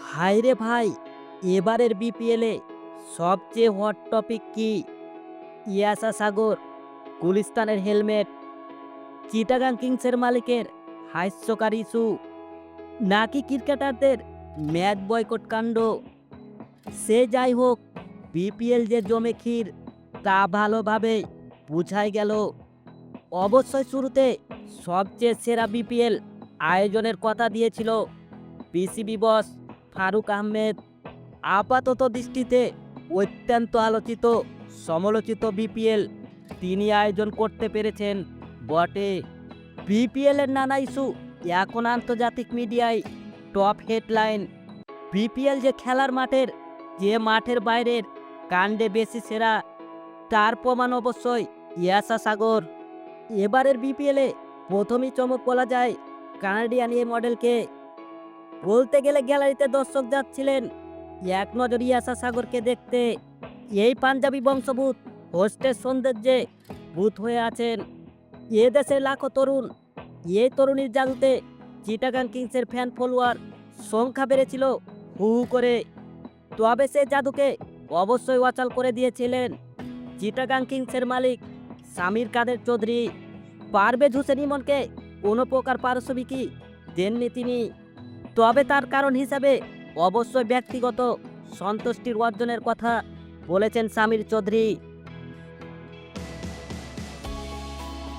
ভাই রে ভাই, এবারের বিপিএলে সবচেয়ে হট টপিক কি? ইয়াসা সাগর, গুলিস্তানের হেলমেট, চিটাগাং কিংসের মালিকের হাস্যকর ইস্যু, নাকি ক্রিকেটারদের ম্যাচ বয়কট কাণ্ড? সে যাই হোক, বিপিএল যে জমে ক্ষীর তা ভালোভাবে বুঝাই গেল। অবশ্যই শুরুতে সবচেয়ে সেরা বিপিএল আয়োজনের কথা দিয়েছিল বিসিবি বস ফারুক আহমেদ। আপাতত দৃষ্টিতে অত্যন্ত আলোচিত সমালোচিত বিপিএল তিনি আয়োজন করতে পেরেছেন বটে। বিপিএলের নানা ইস্যু এখন আন্তর্জাতিক মিডিয়ায় টপ হেডলাইন। বিপিএল যে খেলার মাঠের যে মাঠের বাইরের কাণ্ডে বেশি সেরা, তার প্রমাণ অবশ্যই ইয়াসা সাগর। এবারের বিপিএলে প্রথমেই চমক বলা যায় কানাডিয়ান এই মডেলকে। বলতে গেলে গ্যালারিতে দর্শক যাচ্ছিলেন এক নজর ইয়াসা সাগরকে দেখতে। এই পাঞ্জাবি বংশভূত হোস্টের সৌন্দর্যে ভূত হয়ে আছেন এ দেশের লাখো তরুণ। এই তরুণীর জাদুতে চিটাগাং কিংসের ফ্যান ফলোয়ার সংখ্যা বেড়েছিল হু হু করে। তবে সে জাদুকে অবশ্যই অচল করে দিয়েছিলেন চিটাগাং কিংসের মালিক সামির কাদের চৌধুরী। পারভেজ হোসেন ইমনকে কোনো প্রকার পারিশ্রমিকই দেননি তিনি। তবে তার কারণ হিসাবে অবশ্যই ব্যক্তিগত সন্তুষ্টির অর্জনের কথা বলেছেন সামির চৌধুরী।